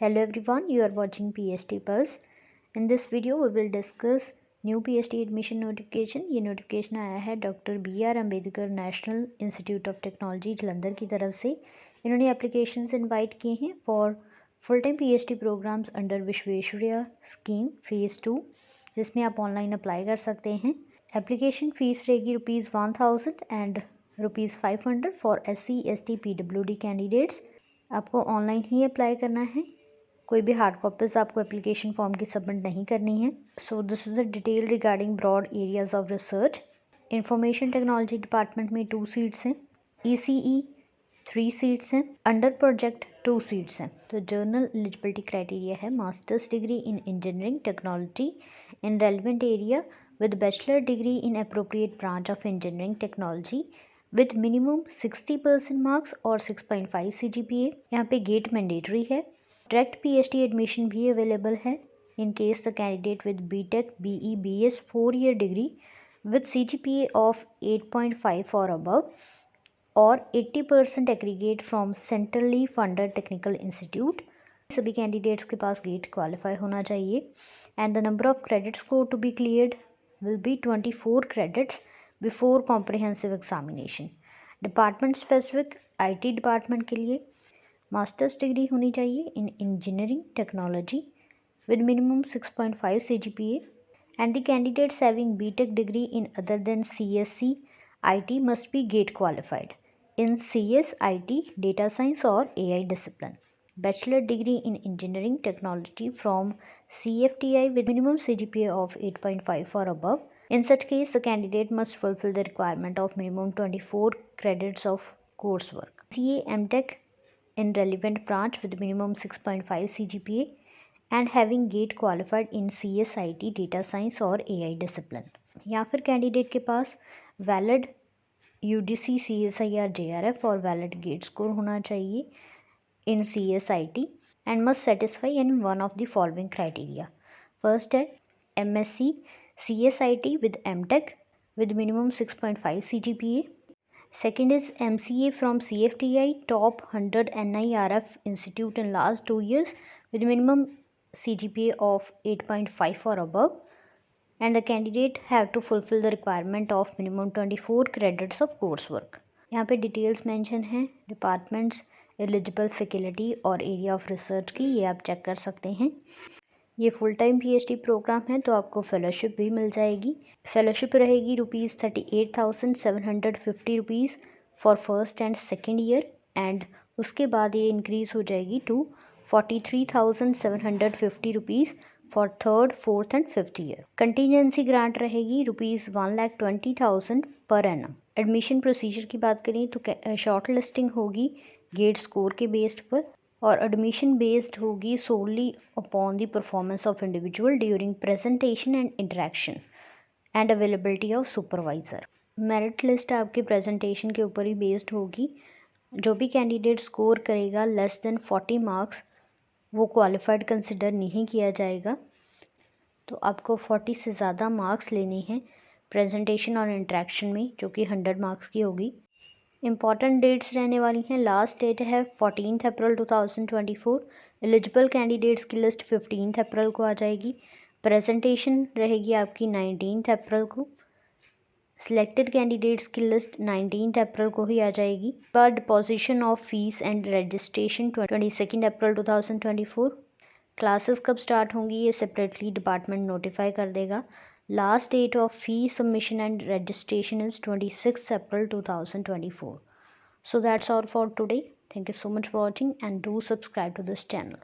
Hello everyone, you are watching PhD Pulse. In this video we will discuss new PhD admission notification. ये notification आया है doctor BR Ambedkar national institute of technology Jalandhar की तरफ से। इन्होंने applications invite किए हैं for full time PhD programmes under Visvesvaraya scheme phase 2, जिसमें आप ऑनलाइन अप्लाई कर सकते हैं। एप्लीकेशन फ़ीस रहेगी ₹1000 and ₹500 for SC ST PWD candidates. आपको ऑनलाइन ही अप्लाई करना है, कोई भी हार्ड कॉपीज़ आपको एप्लीकेशन फॉर्म की सबमिट नहीं करनी है। So this is the detail regarding broad areas of research. Information technology department में 2 सीट्स हैं, ECE 3 सीट्स हैं, अंडर प्रोजेक्ट 2 सीट्स हैं। तो जर्नल एलिजिबिलिटी क्राइटेरिया है masters degree in engineering technology in relevant area with bachelor degree in appropriate branch of engineering technology with minimum 60% marks और 6.5 CGPA। यहाँ पे GATE mandatory है। Direct PhD admission भी available है in case the candidate with BTech BE BS 4-year degree with CGPA of 8.5 और above और 80% aggregate from centrally funded technical institute. सभी candidates के पास गेट क्वालिफाई होना चाहिए and the number of credit score to be cleared will be 24 credits before comprehensive examination. Department specific IT department के लिए masters degree होनी चाहिए इन engineering technology with minimum 6.5 CGPA and the candidates having BTech degree in other than CSC IT must be GATE qualified in CS IT data science or AI discipline. Bachelor degree in engineering technology from CFTI with minimum CGPA of 8.5 or above. In such case, the candidate must fulfill the requirement of minimum 24 credits of coursework. CA MTech in relevant branch with minimum 6.5 CGPA and having GATE qualified in CSIT data science और AI discipline। या फिर candidate के पास valid UGC CSIR JRF और valid gate score होना चाहिए इन CSIT and must satisfy in one of the following criteria। First है MSc CSIT with MTech with minimum 6.5 CGPA। Second is MCA from CFTI top 100 NIRF institute in last 2 years with minimum CGPA of 8.5 or above, and the candidate have to fulfill the requirement of minimum 24 credits of coursework। यहाँ पे details mention हैं departments, eligible faculty और area of research की, ये आप check कर सकते हैं। ये फुल टाइम PhD प्रोग्राम है तो आपको फेलोशिप भी मिल जाएगी। फेलोशिप रहेगी ₹38,750 for first and second year and उसके बाद ये इंक्रीज़ हो जाएगी to ₹43,750 for third fourth and fifth year. Contingency grant रहेगी ₹1,20,000 पर एनम। एडमिशन प्रोसीजर की बात करें तो शॉर्ट लिस्टिंग होगी गेट स्कोर के बेस्ड पर और एडमिशन बेस्ड होगी solely upon the performance of individual during presentation and interaction and availability of supervisor. Merit list आपके प्रेजेंटेशन के ऊपर ही बेस्ड होगी। जो भी कैंडिडेट स्कोर करेगा लेस देन 40 मार्क्स वो क्वालिफाइड कंसिडर नहीं किया जाएगा। तो आपको 40 से ज़्यादा मार्क्स लेने हैं प्रेजेंटेशन और इंटरेक्शन में, जो कि 100 मार्क्स की होगी। इंपॉर्टेंट डेट्स रहने वाली हैं। लास्ट डेट है 14 अप्रैल 2024। एलिजिबल कैंडिडेट्स की लिस्ट 15 अप्रैल को आ जाएगी। प्रेजेंटेशन रहेगी आपकी 19 अप्रैल को। सिलेक्टेड कैंडिडेट्स की लिस्ट 19 अप्रैल को ही आ जाएगी। बाद deposition of fees and registration 22 April 2024। Classes कब स्टार्ट होंगी ये सेपरेटली डिपार्टमेंट नोटिफाई कर देगा। Last date of fee submission and registration is 26 April 2024. So that's all for today. Thank you so much for watching and do subscribe to this channel.